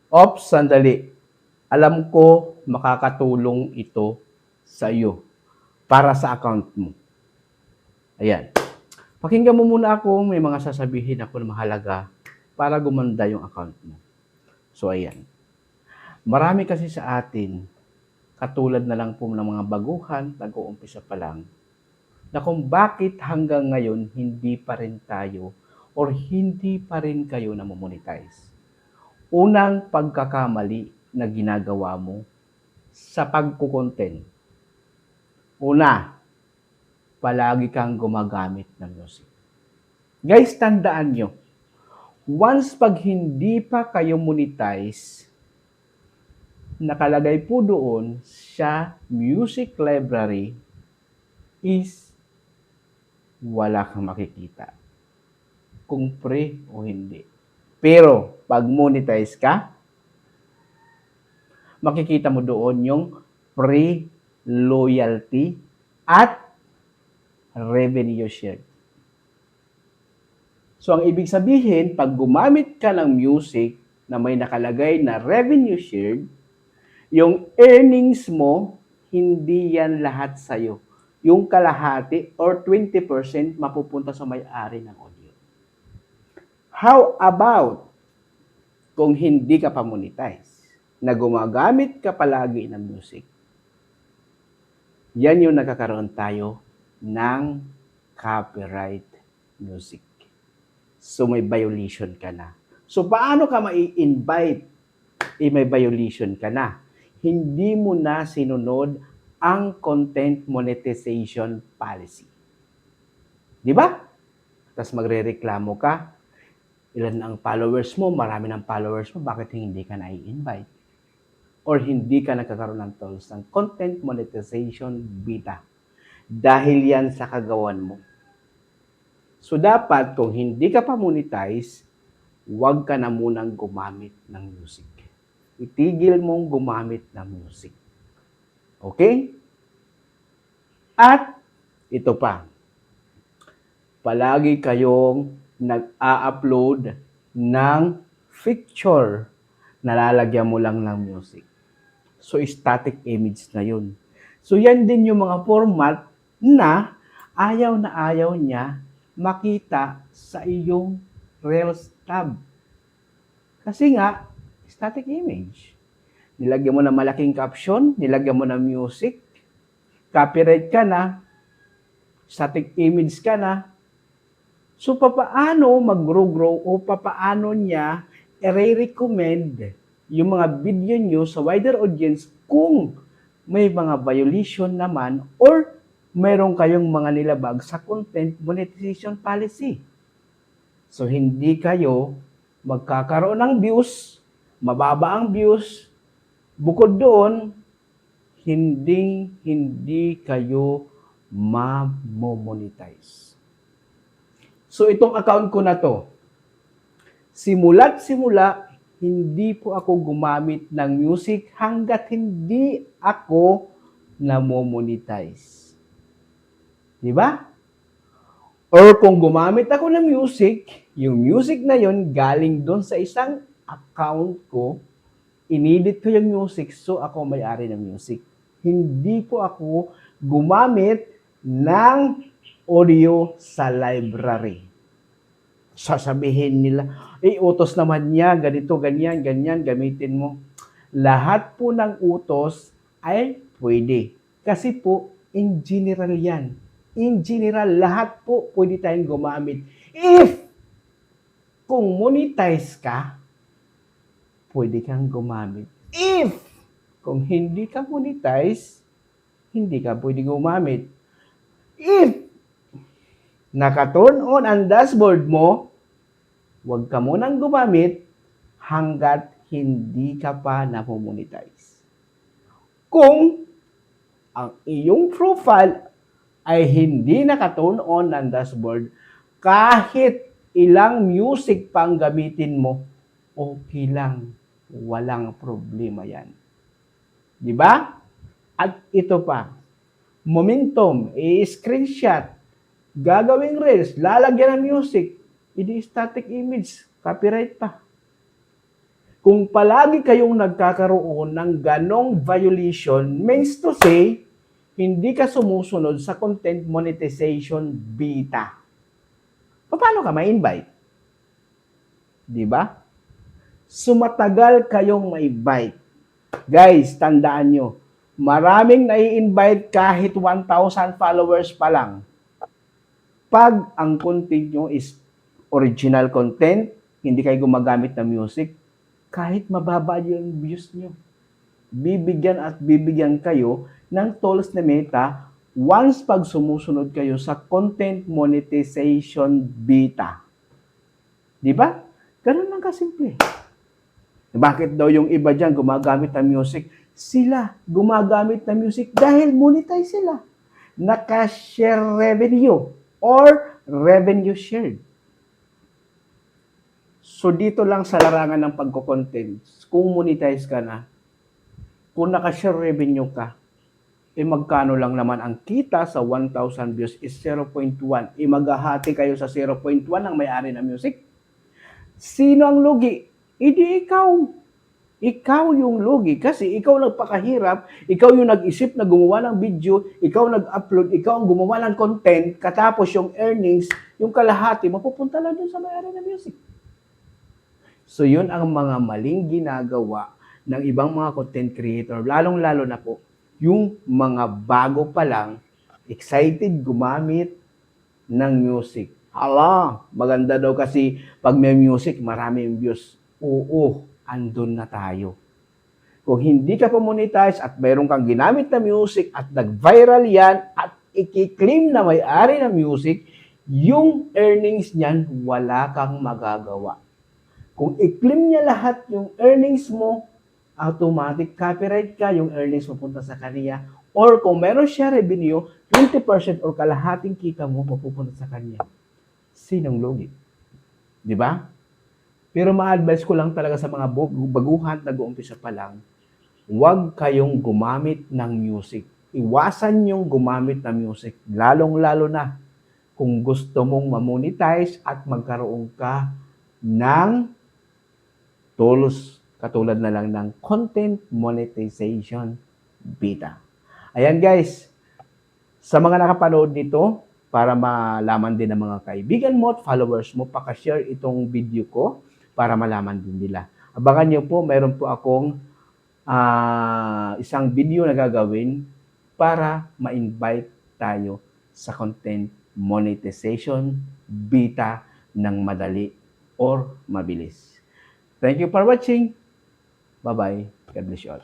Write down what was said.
Ops, sandali. Alam ko makakatulong ito sa iyo para sa account mo. Ayan. Pakinggan mo muna ako, may mga sasabihin ako na mahalaga para gumanda yung account mo. So, ayan. Marami kasi sa atin, katulad na lang po ng mga baguhan, nag-uumpisa pa lang, na kung bakit hanggang ngayon hindi pa rin tayo or hindi pa rin kayo namomonetize. Unang pagkakamali na ginagawa mo sa pagkukontent. Una, palagi kang gumagamit ng music. Guys, tandaan nyo, once pag hindi pa kayo monetize, nakalagay po doon sa music library is wala kang makikita kung free o hindi. Pero pag monetize ka, makikita mo doon yung free, loyalty, at revenue share. So, ang ibig sabihin, pag gumamit ka ng music na may nakalagay na revenue shared, yung earnings mo, hindi yan lahat sa'yo. Yung kalahati or 20% mapupunta sa may-ari ng audio. How about kung hindi ka pa monetize, na gumagamit ka palagi ng music? Yan yung nagkakaroon tayo ng copyright music. So may violation ka na. So paano ka mai-invite? May violation ka na. Hindi mo na sinunod ang content monetization policy. Di ba? Tapos magrereklamo ka. Ilan ang followers mo? Marami ng followers mo. Bakit hindi ka na-invite? Or hindi ka nagkakaroon ng tools ng content monetization beta? Dahil yan sa kagawan mo. So, dapat, kung hindi ka pa monetize, huwag ka na munang gumamit ng music. Itigil mong gumamit ng music. Okay? At, ito pa. Palagi kayong nag-a-upload ng picture na lalagyan mo lang ng music. So, static image na yun. So, yan din yung mga format na ayaw niya makita sa iyong Reels tab. Kasi nga, static image. Nilagyan mo ng malaking caption, nilagyan mo ng music, copyright ka na, static image ka na. So, papaano mag-grow o papaano niya i-recommend yung mga video nyo sa wider audience kung may mga violation naman or mayroon kayong mga nilabag sa content monetization policy. So, hindi kayo magkakaroon ng views, mababa ang views, bukod doon, hindi kayo ma-monetize. So, itong account ko na to, simula, hindi po ako gumamit ng music hanggat hindi ako na-monetize. Di ba? Or kung gumamit ako ng music, yung music na yon galing doon sa isang account ko, inedit ko yung music, so ako may-ari ng music. Hindi po ako gumamit ng audio sa library. Sasabihin nila, utos naman niya, ganito, ganyan, gamitin mo. Lahat po ng utos ay pwede. Kasi po, in general yan. In general, lahat po pwede tayong gumamit. Kung monetize ka, pwede kang gumamit. Kung hindi ka monetize, hindi ka pwede gumamit. Naka-turn on ang dashboard mo, huwag ka munang gumamit hanggat hindi ka pa na-monetize. Kung ang iyong profile ay hindi naka-turn on ng dashboard, kahit ilang music pang gamitin mo, okay lang. Walang problema yan. Di ba? At ito pa, momentum, i-screenshot, gagawing reels, lalagyan ng music, hindi static image, copyright pa. Kung palagi kayong nagkakaroon ng ganong violation, means to say, hindi ka sumusunod sa content monetization beta. Paano ka ma-invite? Di ba? Sumatagal kayong ma-invite. Guys, tandaan nyo, maraming nai-invite kahit 1,000 followers pa lang. Pag ang content nyo is original content, hindi kayo gumagamit ng music, kahit mababa yung views nyo, bibigyan at bibigyan kayo ng tools na Meta once pag sumusunod kayo sa content monetization beta. Di ba? Ganun lang kasimple. Bakit daw yung iba dyan gumagamit ng music? Sila gumagamit ng music dahil monetize sila. Naka-share revenue or revenue shared. So dito lang sa larangan ng pagko-content, kung monetize ka na, kung naka-share revenue ka, magkano lang naman ang kita sa 1,000 views is 0.1. Maghahati kayo sa 0.1 ng may-ari ng music. Sino ang lugi? Hindi ikaw. Ikaw yung lugi kasi ikaw nagpakahirap, ikaw yung nag-isip na gumawa ng video, ikaw nag-upload, ikaw ang gumawa ng content, katapos yung earnings, yung kalahati, mapupunta lang dun sa may-ari ng music. So yun ang mga maling ginagawa ng ibang mga content creator, lalong-lalo na po, yung mga bago pa lang, excited gumamit ng music. Hala, maganda daw kasi pag may music, marami yung views. Oo, andun na tayo. Kung hindi ka pa monetize at mayroon kang ginamit na music at nag-viral yan at i-claim na may-ari ng music, yung earnings niyan, wala kang magagawa. Kung i-claim niya lahat yung earnings mo, automatic copyright ka, yung earnings mapunta sa kanya. Or kung meron siya revenue, 20% or kalahating kita mo mapupunta sa kanya. Sinong lugi? Di ba? Pero ma-advise ko lang talaga sa mga baguhan, nag-uumpisa pa lang, huwag kayong gumamit ng music. Iwasan yung gumamit ng music, lalong-lalo na kung gusto mong ma-monetize at magkaroon ka ng tools katulad na lang ng content monetization beta. Ayan guys, sa mga nakapanood nito, para malaman din ng mga kaibigan mo at followers mo, pakashare itong video ko para malaman din nila. Abangan nyo po, mayroon po akong isang video na gagawin para ma-invite tayo sa content monetization beta ng madali or mabilis. Thank you for watching. Bye-bye. God bless you all.